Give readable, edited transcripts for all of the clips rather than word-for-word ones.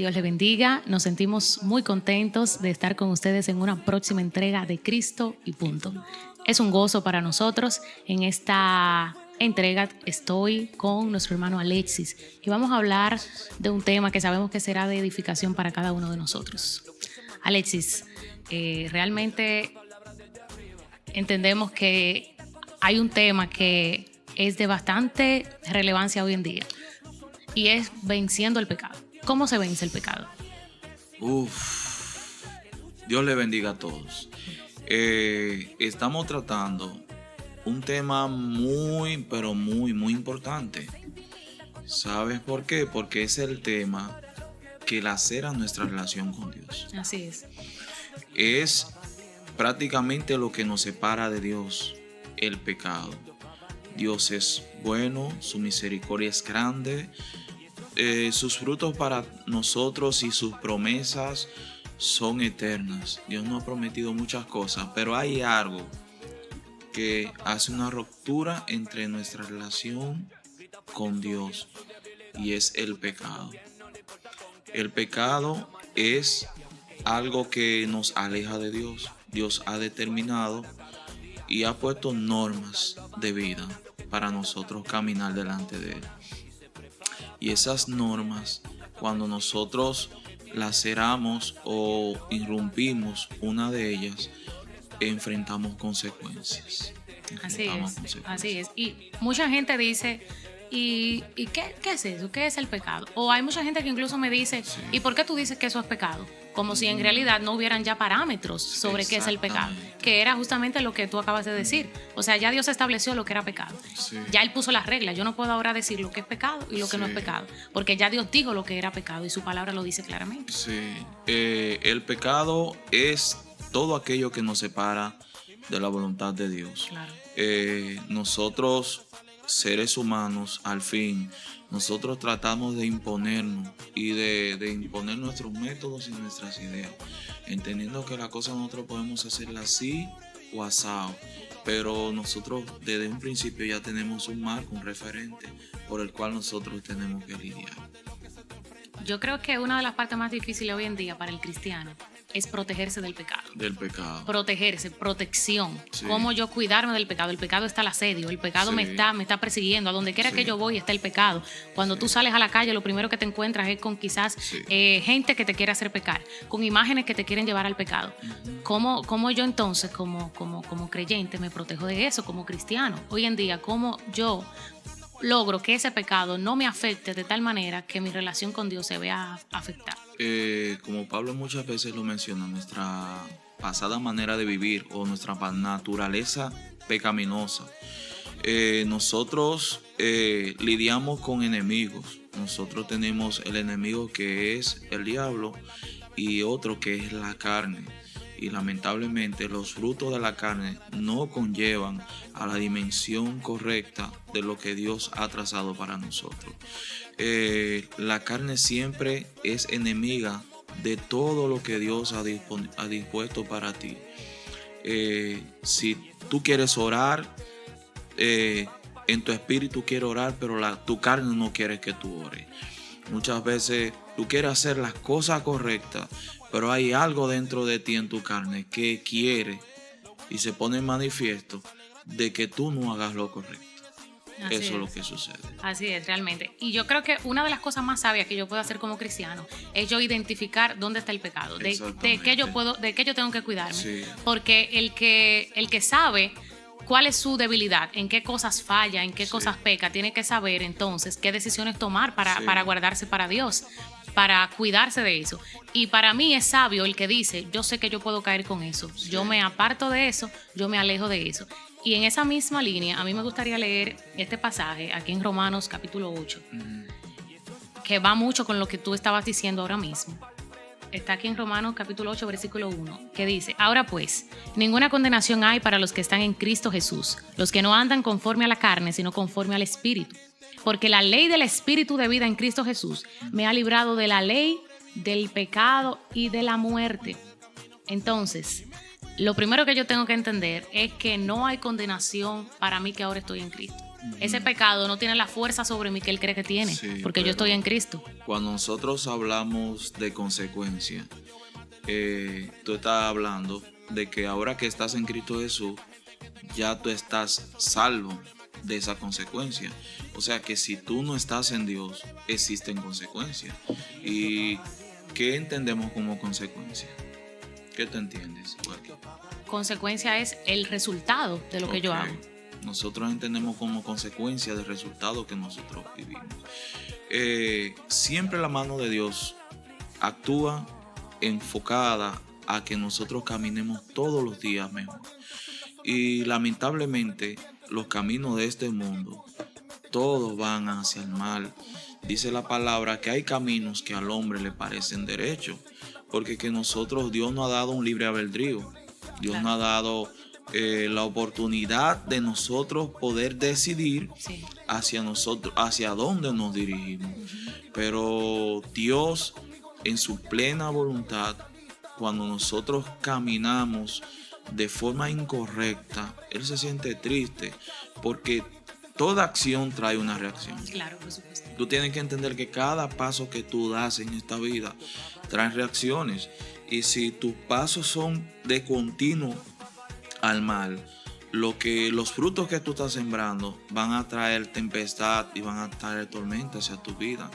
Dios les bendiga. Nos sentimos muy contentos de estar con ustedes en una próxima entrega de Cristo y punto. Es un gozo para nosotros. En esta entrega estoy con nuestro hermano Alexis y vamos a hablar de un tema que sabemos que será de edificación para cada uno de nosotros. Alexis, realmente entendemos que hay un tema que es de bastante relevancia hoy en día y es venciendo el pecado. ¿Cómo se vence el pecado? Dios le bendiga a todos. Estamos tratando un tema muy, pero muy, muy importante. ¿Sabes por qué? Porque es el tema que lacera nuestra relación con Dios. Así es. Es prácticamente lo que nos separa de Dios, el pecado. Dios es bueno, su misericordia es grande, sus frutos para nosotros y sus promesas son eternas. Dios nos ha prometido muchas cosas, pero hay algo que hace una ruptura entre nuestra relación con Dios y es el pecado. El pecado es algo que nos aleja de Dios. Dios ha determinado y ha puesto normas de vida para nosotros caminar delante de Él. Y esas normas, cuando nosotros laceramos o irrumpimos una de ellas, enfrentamos consecuencias. Así es. Y mucha gente dice, ¿y qué es eso? ¿Qué es el pecado? O hay mucha gente que incluso me dice, sí. ¿Y por qué tú dices que eso es pecado? Como si en realidad no hubieran ya parámetros sobre qué es el pecado, que era justamente lo que tú acabas de decir. O sea, ya Dios estableció lo que era pecado. Sí. Ya Él puso las reglas. Yo no puedo ahora decir lo que es pecado y lo que no es pecado, porque ya Dios dijo lo que era pecado y su palabra lo dice claramente. Sí, el pecado es todo aquello que nos separa de la voluntad de Dios. Claro. Nosotros, seres humanos, al fin, nosotros tratamos de imponernos y de imponer nuestros métodos y nuestras ideas, entendiendo que las cosas nosotros podemos hacerlas así o asado, pero nosotros desde un principio ya tenemos un marco, un referente por el cual nosotros tenemos que lidiar. Yo creo que una de las partes más difíciles hoy en día para el cristiano es protegerse del pecado. Del pecado. Protegerse, protección. Sí. Cómo yo cuidarme del pecado. El pecado está al asedio. El pecado me está persiguiendo. A donde quiera que yo voy está el pecado. Cuando tú sales a la calle, lo primero que te encuentras es con quizás gente que te quiere hacer pecar, con imágenes que te quieren llevar al pecado. ¿Cómo yo entonces, como creyente, me protejo de eso, como cristiano? Hoy en día, ¿cómo yo logro que ese pecado no me afecte de tal manera que mi relación con Dios se vea afectada? Como Pablo muchas veces lo menciona, nuestra pasada manera de vivir o nuestra naturaleza pecaminosa. Nosotros lidiamos con enemigos. Nosotros tenemos el enemigo que es el diablo y otro que es la carne. Y lamentablemente los frutos de la carne no conllevan a la dimensión correcta de lo que Dios ha trazado para nosotros. La carne siempre es enemiga de todo lo que Dios ha dispuesto para ti. Si tú quieres orar, en tu espíritu quieres orar, pero tu carne no quiere que tú ores. Muchas veces tú quieres hacer las cosas correctas, pero hay algo dentro de ti en tu carne que quiere y se pone en manifiesto de que tú no hagas lo correcto. Eso es lo que sucede. Así es, realmente. Y yo creo que una de las cosas más sabias que yo puedo hacer como cristiano es yo identificar dónde está el pecado, de qué yo tengo que cuidarme. Sí. Porque el que sabe cuál es su debilidad, en qué cosas falla, en qué cosas peca, tiene que saber entonces qué decisiones tomar para guardarse para Dios, para cuidarse de eso. Y para mí es sabio el que dice, yo sé que yo puedo caer con eso, yo me aparto de eso, yo me alejo de eso. Y en esa misma línea, a mí me gustaría leer este pasaje aquí en Romanos capítulo 8, que va mucho con lo que tú estabas diciendo ahora mismo. Está aquí en Romanos capítulo 8, versículo 1, que dice: ahora pues, ninguna condenación hay para los que están en Cristo Jesús, los que no andan conforme a la carne, sino conforme al Espíritu. Porque la ley del Espíritu de vida en Cristo Jesús me ha librado de la ley, del pecado y de la muerte. Entonces, lo primero que yo tengo que entender es que no hay condenación para mí que ahora estoy en Cristo. Ese pecado no tiene la fuerza sobre mí que él cree que tiene, porque yo estoy en Cristo. Cuando nosotros hablamos de consecuencia, tú estás hablando de que ahora que estás en Cristo Jesús, ya tú estás salvo de esa consecuencia. O sea que si tú no estás en Dios, existen consecuencias. ¿Y qué entendemos como consecuencia? ¿Qué te entiendes, Joaquín? Consecuencia es el resultado de lo que yo hago. Nosotros entendemos como consecuencia del resultado que nosotros vivimos. Siempre la mano de Dios actúa enfocada a que nosotros caminemos todos los días mejor. Y lamentablemente los caminos de este mundo todos van hacia el mal. Dice la palabra que hay caminos que al hombre le parecen derechos, porque que nosotros, Dios nos ha dado un libre albedrío. Dios nos ha dado la oportunidad de nosotros poder decidir hacia dónde nos dirigimos. Pero Dios, en su plena voluntad, cuando nosotros caminamos de forma incorrecta, Él se siente triste, porque toda acción trae una reacción. Claro, por supuesto. Tú tienes que entender que cada paso que tú das en esta vida trae reacciones. Y si tus pasos son de continuo al mal, los frutos que tú estás sembrando van a traer tempestad y van a traer tormenta hacia tu vida.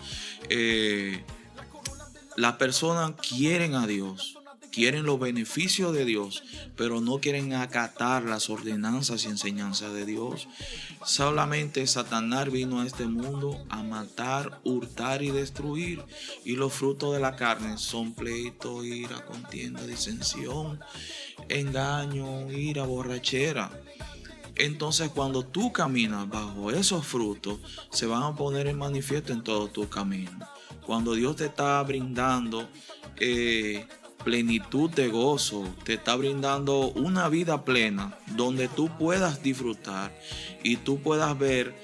Las personas quieren a Dios, quieren los beneficios de Dios, pero no quieren acatar las ordenanzas y enseñanzas de Dios. Solamente Satanás vino a este mundo a matar, hurtar y destruir. Y los frutos de la carne son pleito, ira, contienda, disensión, engaño, ira, borrachera. Entonces, cuando tú caminas bajo esos frutos, se van a poner en manifiesto en todo tu camino. Cuando Dios te está brindando plenitud de gozo, te está brindando una vida plena donde tú puedas disfrutar y tú puedas ver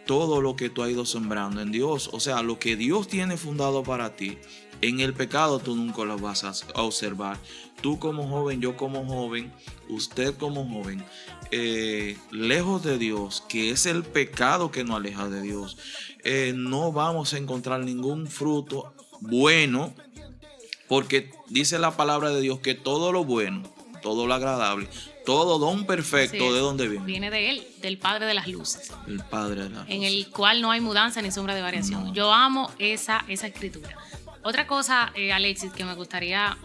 todo lo que tú has ido sembrando en Dios. O sea, lo que Dios tiene fundado para ti, en el pecado tú nunca lo vas a observar. Tú como joven, yo como joven, usted como joven, lejos de Dios, que es el pecado que nos aleja de Dios, no vamos a encontrar ningún fruto bueno, porque dice la palabra de Dios que todo lo bueno, todo lo agradable, todo don perfecto, ¿de dónde viene? Viene de Él, del Padre de las luces. El Padre de las luces. En el cual no hay mudanza ni sombra de variación. No. Yo amo esa escritura. Otra cosa, Alexis, que me gustaría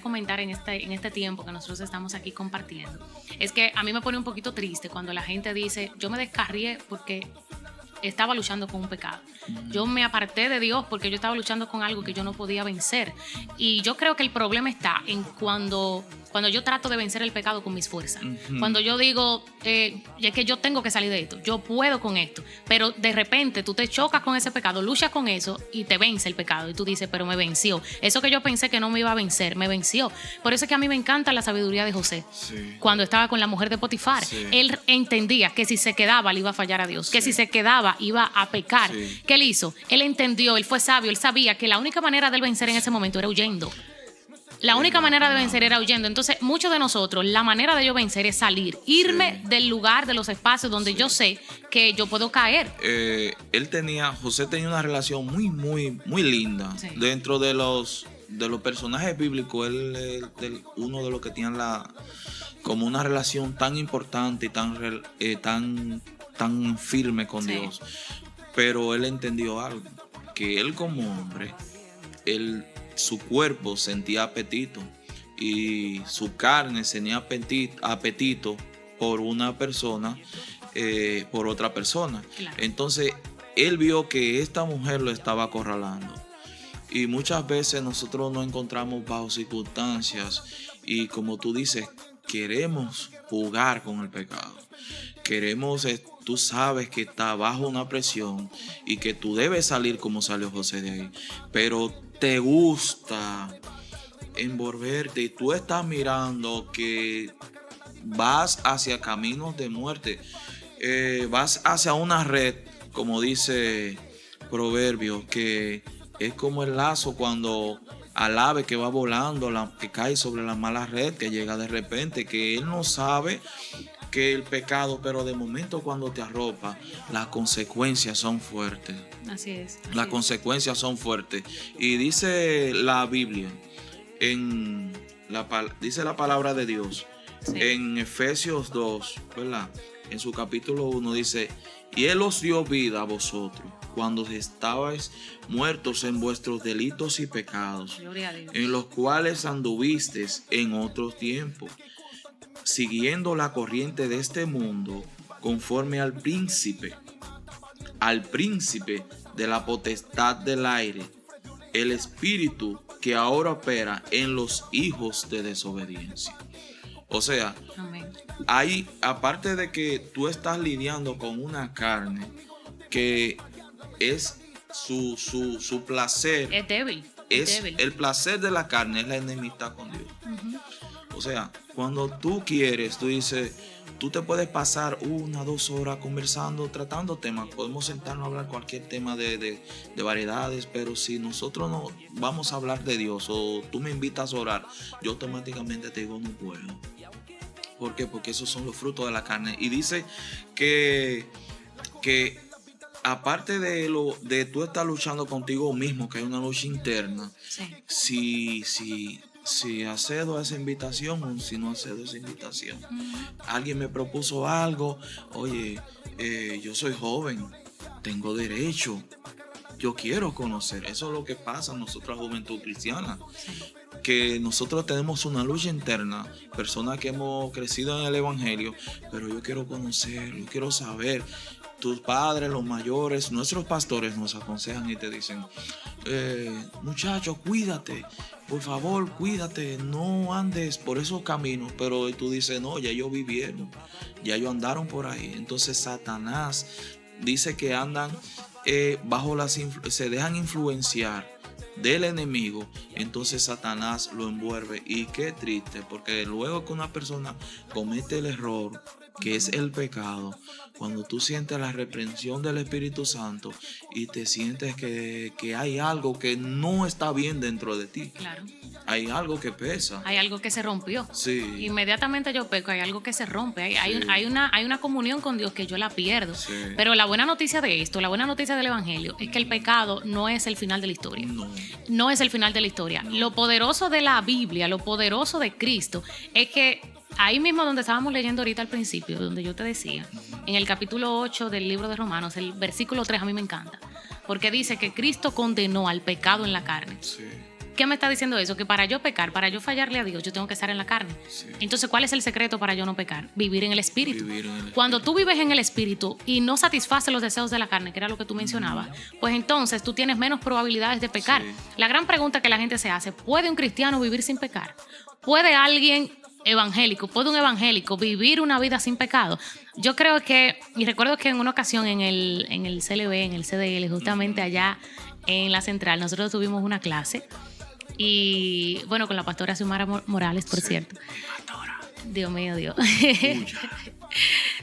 comentar en este tiempo que nosotros estamos aquí compartiendo, es que a mí me pone un poquito triste cuando la gente dice, yo me descarrié porque estaba luchando con un pecado. Yo me aparté de Dios porque yo estaba luchando con algo que yo no podía vencer. Y yo creo que el problema está en cuando yo trato de vencer el pecado con mis fuerzas. Cuando yo digo, es que yo tengo que salir de esto, yo puedo con esto, pero de repente tú te chocas con ese pecado, luchas con eso y te vence el pecado. Y tú dices, pero me venció. Eso que yo pensé que no me iba a vencer, me venció. Por eso es que a mí me encanta la sabiduría de José. Sí. Cuando estaba con la mujer de Potifar, sí. Él entendía que si se quedaba le iba a fallar a Dios, que si se quedaba iba a pecar. Sí. ¿Qué él hizo? Él entendió, él fue sabio, él sabía que la única manera de él vencer en ese momento era huyendo. La única manera de vencer era huyendo. Entonces, muchos de nosotros, la manera de yo vencer es salir, irme del lugar, de los espacios donde yo sé que yo puedo caer. José tenía una relación muy, muy, muy linda. Sí. Dentro de los personajes bíblicos, él es uno de los que tienen como una relación tan importante y tan firme con Dios. Pero él entendió algo, que él como hombre, su cuerpo sentía apetito y su carne tenía apetito por una persona, por otra persona. Claro. Entonces él vio que esta mujer lo estaba acorralando. Y muchas veces nosotros nos encontramos bajo circunstancias y, como tú dices, queremos jugar con el pecado. Tú sabes que está bajo una presión y que tú debes salir como salió José de ahí, pero te gusta envolverte y tú estás mirando que vas hacia caminos de muerte, vas hacia una red, como dice Proverbios, que es como el lazo cuando al ave que va volando, que cae sobre la mala red, que llega de repente, que él no sabe que el pecado, pero de momento cuando te arropa, las consecuencias son fuertes. Así es. Las consecuencias son fuertes. Y dice la Biblia, dice la palabra de Dios, en Efesios 2, ¿verdad? En su capítulo 1 dice, y Él os dio vida a vosotros cuando estabais muertos en vuestros delitos y pecados, en los cuales anduvisteis en otros tiempos, siguiendo la corriente de este mundo, conforme al príncipe de la potestad del aire, el espíritu que ahora opera en los hijos de desobediencia. O sea, hay, aparte de que tú estás lidiando con una carne que es su placer, es débil. El placer de la carne es la enemistad con Dios. O sea, cuando tú quieres, tú dices, tú te puedes pasar 1 o 2 horas conversando, tratando temas. Podemos sentarnos a hablar cualquier tema de variedades, pero si nosotros no vamos a hablar de Dios o tú me invitas a orar, yo automáticamente te digo, no puedo. ¿Por qué? Porque esos son los frutos de la carne. Y dice que aparte de tú estar luchando contigo mismo, que hay una lucha interna, si accedo a esa invitación o si no accedo a esa invitación. Alguien me propuso algo, oye, yo soy joven, tengo derecho, yo quiero conocer. Eso es lo que pasa en nosotros, juventud cristiana, que nosotros tenemos una lucha interna, personas que hemos crecido en el evangelio, pero yo quiero conocer, yo quiero saber. Tus padres, los mayores, nuestros pastores nos aconsejan y te dicen, muchacho, cuídate, por favor, cuídate, no andes por esos caminos. Pero tú dices, no, ya ellos vivieron, ya ellos andaron por ahí. Entonces Satanás dice que andan se dejan influenciar del enemigo, entonces Satanás lo envuelve. Y qué triste, porque luego que una persona comete el error, que es el pecado, cuando tú sientes la reprensión del Espíritu Santo y te sientes que hay algo que no está bien dentro de ti. Claro. Hay algo que pesa. Hay algo que se rompió. Sí. Inmediatamente yo peco, hay algo que se rompe. Hay una comunión con Dios que yo la pierdo. Sí. Pero la buena noticia de esto, la buena noticia del Evangelio, es que el pecado no es el final de la historia. No es el final de la historia. Lo poderoso de la Biblia, lo poderoso de Cristo, es que ahí mismo donde estábamos leyendo ahorita al principio, donde yo te decía, en el capítulo 8 del libro de Romanos, el versículo 3 a mí me encanta, porque dice que Cristo condenó al pecado en la carne. Sí. ¿Qué me está diciendo eso? Que para yo pecar, para yo fallarle a Dios, yo tengo que estar en la carne. Sí. Entonces, ¿cuál es el secreto para yo no pecar? Vivir en el Espíritu. Cuando tú vives en el Espíritu y no satisfaces los deseos de la carne, que era lo que tú mencionabas, pues entonces tú tienes menos probabilidades de pecar. Sí. La gran pregunta que la gente se hace, ¿puede un cristiano vivir sin pecar? ¿Puede alguien evangélico, puede un evangélico vivir una vida sin pecado? Yo creo que, y recuerdo que en una ocasión en el CLB, en el CDL, justamente allá en la central, nosotros tuvimos una clase y bueno, con la pastora Xiomara Morales, por cierto. Pastora. Dios mío, Dios.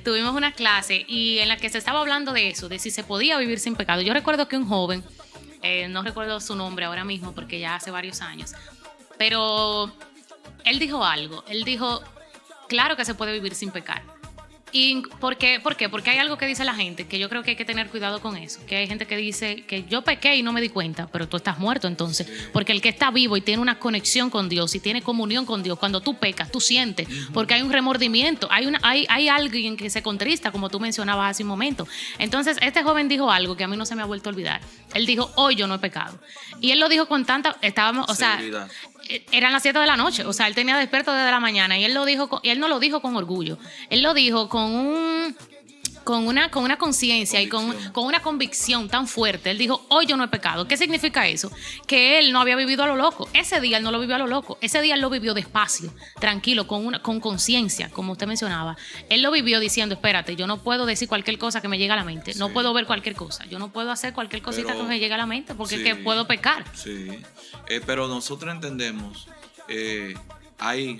Tuvimos una clase y en la que se estaba hablando de eso, de si se podía vivir sin pecado. Yo recuerdo que un joven, no recuerdo su nombre ahora mismo porque ya hace varios años, pero él dijo algo. Él dijo, claro que se puede vivir sin pecar. ¿Y por qué? Porque hay algo que dice la gente, que yo creo que hay que tener cuidado con eso. Que hay gente que dice que yo pequé y no me di cuenta, pero tú estás muerto entonces. Sí. Porque el que está vivo y tiene una conexión con Dios y tiene comunión con Dios, cuando tú pecas, tú sientes, porque hay un remordimiento, hay alguien que se contrista, como tú mencionabas hace un momento. Entonces, este joven dijo algo que a mí no se me ha vuelto a olvidar. Él dijo, hoy yo no he pecado. Y él lo dijo con tanta, seguridad. Eran las 7 de la noche, o sea, él tenía despierto desde la mañana y él no lo dijo con orgullo, él lo dijo con una conciencia y con una convicción tan fuerte. Él dijo, hoy yo no he pecado. ¿Qué significa eso? Que él no había vivido a lo loco. Ese día él no lo vivió a lo loco. Ese día él lo vivió despacio, tranquilo, con conciencia, como usted mencionaba. Él lo vivió diciendo, espérate, yo no puedo decir cualquier cosa que me llegue a la mente. Sí. No puedo ver cualquier cosa. Yo no puedo hacer cualquier cosita que me llegue a la mente porque sí, es que puedo pecar. Sí, pero nosotros entendemos, hay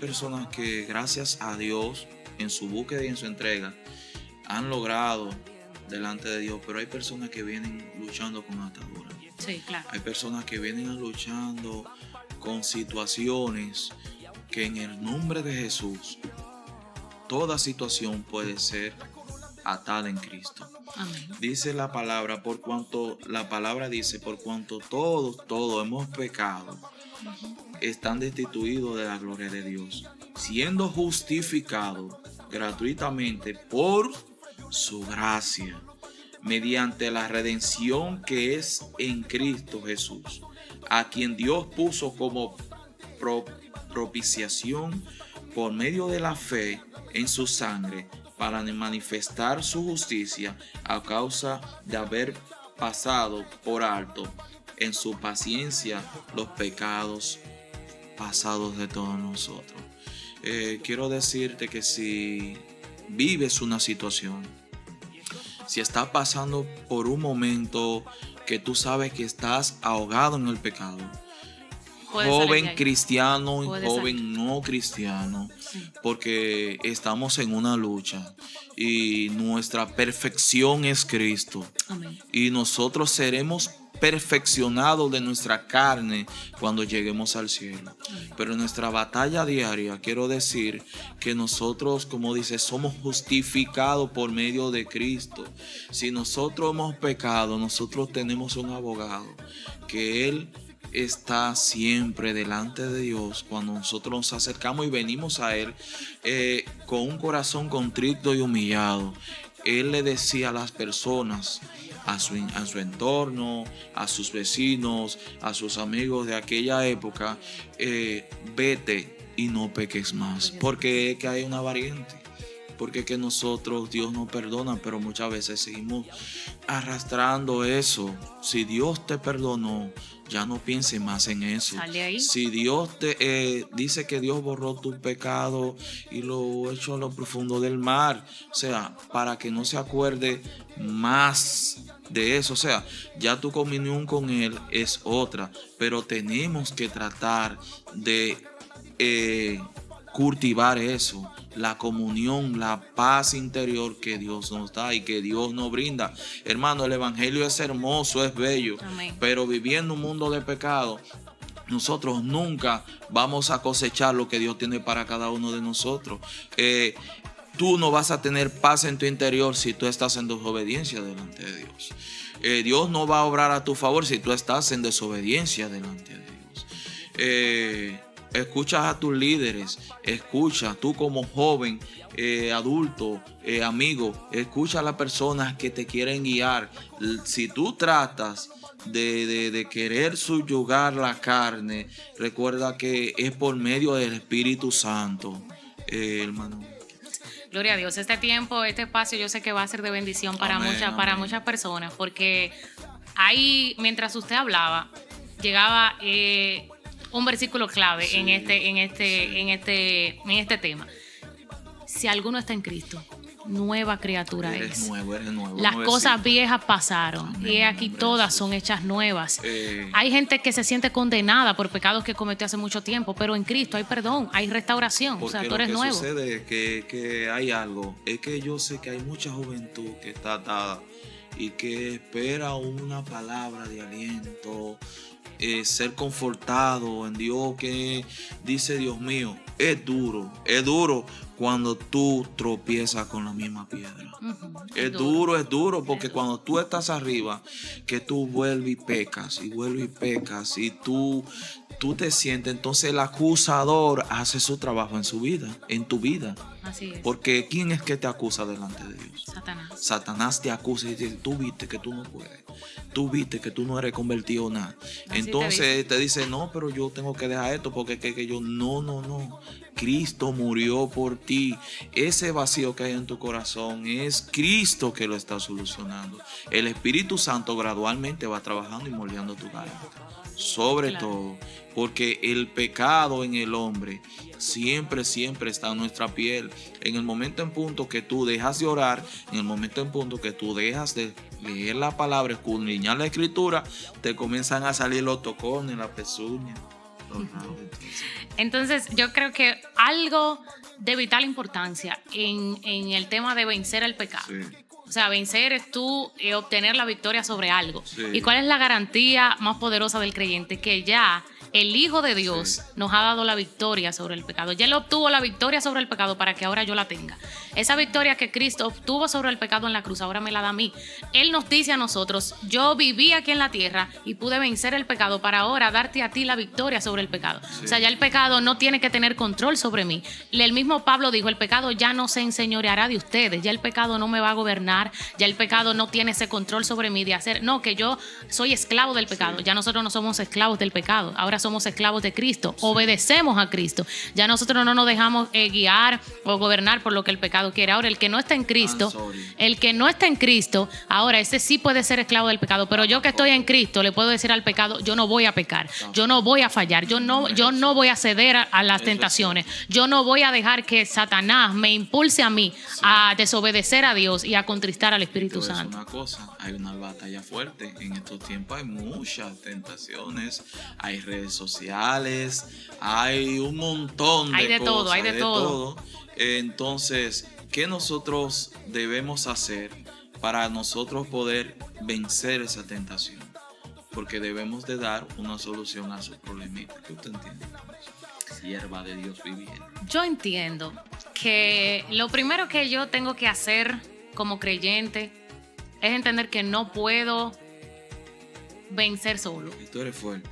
personas que gracias a Dios en su búsqueda y en su entrega han logrado delante de Dios, pero hay personas que vienen luchando con ataduras. Sí, claro. Hay personas que vienen luchando con situaciones que en el nombre de Jesús toda situación puede ser atada en Cristo. Amén. Dice la palabra, por cuanto todos hemos pecado, están destituidos de la gloria de Dios, siendo justificados gratuitamente por su gracia, mediante la redención que es en Cristo Jesús, a quien Dios puso como propiciación por medio de la fe en su sangre, para manifestar su justicia a causa de haber pasado por alto en su paciencia los pecados pasados de todos nosotros. Quiero decirte que si vives una situación, si estás pasando por un momento que tú sabes que estás ahogado en el pecado, joven cristiano y joven no cristiano, porque estamos en una lucha y nuestra perfección es Cristo. Amén. Y nosotros seremos perfeccionados de nuestra carne cuando lleguemos al cielo. Pero en nuestra batalla diaria, quiero decir que nosotros, como dice, somos justificados por medio de Cristo. Si nosotros hemos pecado, nosotros tenemos un abogado, que Él está siempre delante de Dios cuando nosotros nos acercamos y venimos a Él con un corazón contrito y humillado. Él le decía a las personas, a su entorno, a sus vecinos, a sus amigos de aquella época, vete y no peques más, porque es que hay una variante. Porque es que nosotros, Dios nos perdona, pero muchas veces seguimos arrastrando eso. Si Dios te perdonó, ya no pienses más en eso. Sale ahí. Si Dios te dice que Dios borró tu pecado y lo echó a lo profundo del mar, o sea, para que no se acuerde más de eso, o sea, ya tu comunión con Él es otra, pero tenemos que tratar de cultivar eso, la comunión, la paz interior que Dios nos da y que Dios nos brinda. Hermano, el evangelio es hermoso, es bello. Amén. Pero viviendo un mundo de pecado, nosotros nunca vamos a cosechar lo que Dios tiene para cada uno de nosotros. Tú no vas a tener paz en tu interior si tú estás en desobediencia delante de Dios. Dios no va a obrar a tu favor si tú estás en desobediencia delante de Dios. Escucha a tus líderes, escucha tú como joven, adulto, amigo, escucha a las personas que te quieren guiar. Si tú tratas de querer subyugar la carne, recuerda que es por medio del Espíritu Santo, hermano. Gloria a Dios, este tiempo, este espacio yo sé que va a ser de bendición para muchas personas, porque ahí, mientras usted hablaba, llegaba un versículo clave en este tema. Si alguno está en Cristo, nueva criatura eres es. Nuevo, las cosas viejas pasaron. Amén, y aquí todas son hechas nuevas. Hay gente que se siente condenada por pecados que cometió hace mucho tiempo, pero en Cristo hay perdón, hay restauración. O sea, tú eres nuevo. Lo que sucede es que hay algo. Es que yo sé que hay mucha juventud que está atada y que espera una palabra de aliento, ser confortado en Dios, que dice, Dios mío, es duro cuando tú tropiezas con la misma piedra. Es duro, porque cuando tú estás arriba, que tú vuelves y pecas, y tú te sientes, entonces el acusador hace su trabajo en su vida, en tu vida. Así es. Porque ¿quién es que te acusa delante de Dios? Satanás te acusa y dice, tú viste que tú no puedes. Tú viste que tú no eres convertido en nada. Así entonces te dice, no, pero yo tengo que dejar esto porque que yo, no. Cristo murió por ti. Ese vacío que hay en tu corazón es Cristo que lo está solucionando. El Espíritu Santo gradualmente va trabajando y moldeando tu carácter. Sobre todo, porque el pecado en el hombre siempre está en nuestra piel. En el momento en punto que tú dejas de orar, en el momento en punto que tú dejas de leer la palabra, escudriñar la escritura, te comienzan a salir los tocones, la pezuña. Entonces yo creo que algo de vital importancia en el tema de vencer el pecado. Sí. O sea, vencer es tú obtener la victoria sobre algo. Sí. ¿Y cuál es la garantía más poderosa del creyente? Que ya el Hijo de Dios nos ha dado la victoria sobre el pecado. Ya Él obtuvo la victoria sobre el pecado para que ahora yo la tenga. Esa victoria que Cristo obtuvo sobre el pecado en la cruz, ahora me la da a mí. Él nos dice a nosotros, yo viví aquí en la tierra y pude vencer el pecado para ahora darte a ti la victoria sobre el pecado. Sí. O sea, ya el pecado no tiene que tener control sobre mí. El mismo Pablo dijo, el pecado ya no se enseñoreará de ustedes, ya el pecado no me va a gobernar, ya el pecado no tiene ese control sobre mí de hacer, no, que yo soy esclavo del pecado. Ya nosotros no somos esclavos del pecado, ahora somos esclavos de Cristo, obedecemos a Cristo. Ya nosotros no nos dejamos guiar o gobernar por lo que el pecado quiere. Ahora el que no está en Cristo, ahora ese sí puede ser esclavo del pecado, pero yo que estoy en Cristo le puedo decir al pecado, yo no voy a pecar, yo no voy a fallar, yo no voy a ceder a las tentaciones, yo no voy a dejar que Satanás me impulse a mí a desobedecer a Dios y a contristar al Espíritu Santo. Una cosa, hay una batalla fuerte en estos tiempos, hay muchas tentaciones, hay redes sociales, hay un montón de cosas, hay de todo. Entonces, ¿qué nosotros debemos hacer para nosotros poder vencer esa tentación? Porque debemos de dar una solución a sus problemitas. ¿Qué usted entiende? Sierva de Dios viviente. Yo entiendo que lo primero que yo tengo que hacer como creyente es entender que no puedo vencer solo. Y tú eres fuerte.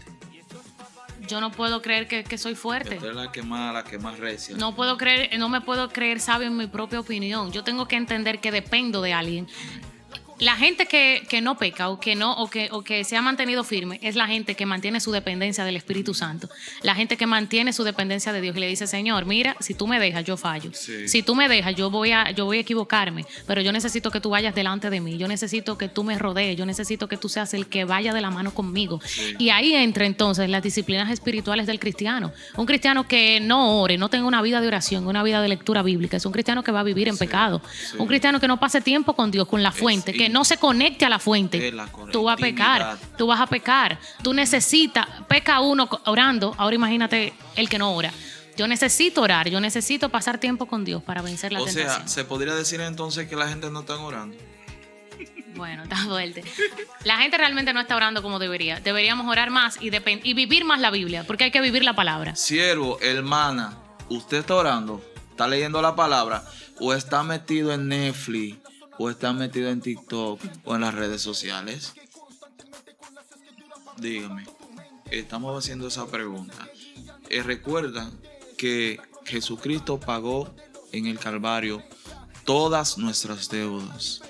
Yo no puedo creer que soy fuerte. Tú eres la que más recia. No me puedo creer sabio en mi propia opinión. Yo tengo que entender que dependo de alguien. La gente que no peca o que se ha mantenido firme es la gente que mantiene su dependencia del Espíritu Santo. La gente que mantiene su dependencia de Dios y le dice, Señor, mira, si tú me dejas, yo fallo. Sí. Si tú me dejas, yo voy a equivocarme, pero yo necesito que tú vayas delante de mí. Yo necesito que tú me rodees. Yo necesito que tú seas el que vaya de la mano conmigo. Sí. Y ahí entra entonces las disciplinas espirituales del cristiano. Un cristiano que no ore, no tenga una vida de oración, una vida de lectura bíblica, es un cristiano que va a vivir en pecado. Sí. Un cristiano que no pase tiempo con Dios, con la fuente, que no se conecte a la fuente, tú vas a pecar, tú vas a pecar. Tú necesitas, peca uno orando, ahora imagínate el que no ora. Yo necesito orar, yo necesito pasar tiempo con Dios para vencer la tentación. O sea, ¿se podría decir entonces que la gente no está orando? Bueno, está fuerte. La gente realmente no está orando como debería. Deberíamos orar más y vivir más la Biblia, porque hay que vivir la palabra. Siervo, hermana, ¿usted está orando? ¿Está leyendo la palabra? ¿O está metido en Netflix? ¿O está metido en TikTok o en las redes sociales? Dígame, estamos haciendo esa pregunta. Recuerda que Jesucristo pagó en el Calvario todas nuestras deudas.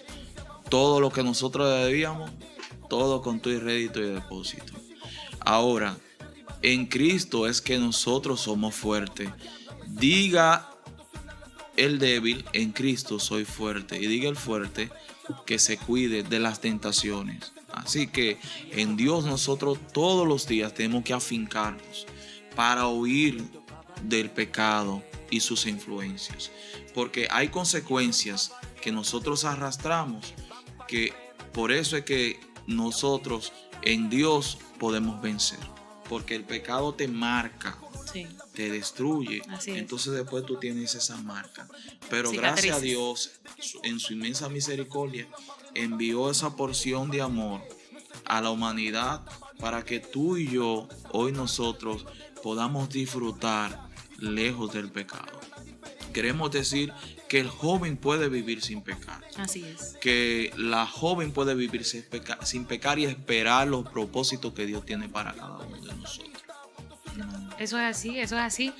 Todo lo que nosotros debíamos, todo con tu rédito y depósito. Ahora, en Cristo es que nosotros somos fuertes. Diga el débil, en Cristo soy fuerte. Y diga el fuerte que se cuide de las tentaciones. Así que en Dios nosotros todos los días tenemos que afincarnos para huir del pecado y sus influencias. Porque hay consecuencias que nosotros arrastramos, que por eso es que nosotros en Dios podemos vencer. Porque el pecado te marca. Sí. Te destruye. Entonces después tú tienes esa marca. Pero gracias a Dios, en su inmensa misericordia, envió esa porción de amor a la humanidad para que tú y yo, hoy nosotros, podamos disfrutar lejos del pecado. Queremos decir que el joven puede vivir sin pecar. Así es. Que la joven puede vivir sin pecar y esperar los propósitos que Dios tiene para cada uno de nosotros. Eso es así, eso es así.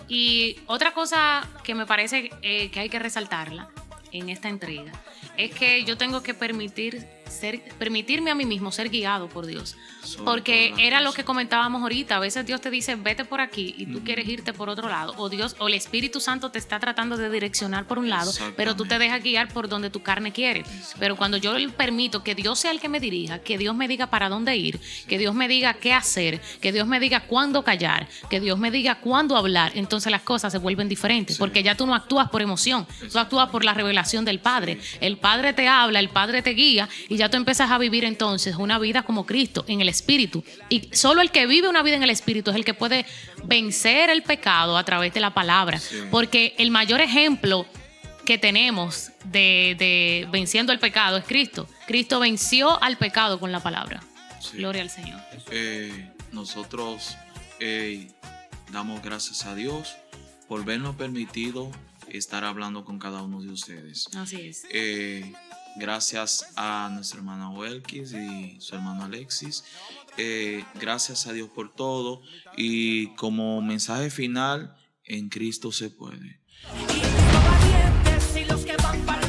Y otra cosa que me parece que hay que resaltarla en esta entrega es que yo tengo que permitirme a mí mismo ser guiado por Dios. Porque era lo que comentábamos ahorita. A veces Dios te dice, vete por aquí y tú quieres irte por otro lado. O el Espíritu Santo te está tratando de direccionar por un lado, pero tú te dejas guiar por donde tu carne quiere. Pero cuando yo le permito que Dios sea el que me dirija, que Dios me diga para dónde ir, que Dios me diga qué hacer, que Dios me diga cuándo callar, que Dios me diga cuándo hablar, entonces las cosas se vuelven diferentes. Porque ya tú no actúas por emoción, tú actúas por la revelación del Padre. El Padre te habla, el Padre te guía y ya tú empiezas a vivir entonces una vida como Cristo, en el Espíritu. Y solo el que vive una vida en el Espíritu es el que puede vencer el pecado a través de la palabra. Porque el mayor ejemplo que tenemos de venciendo el pecado es Cristo. Cristo venció al pecado con la palabra. Gloria al Señor. Nosotros damos gracias a Dios por vernos permitido estar hablando con cada uno de ustedes. Así es. Gracias a nuestra hermana Welkis y su hermano Alexis. Gracias a Dios por todo. Y como mensaje final, en Cristo se puede. Y los valientes y los que van para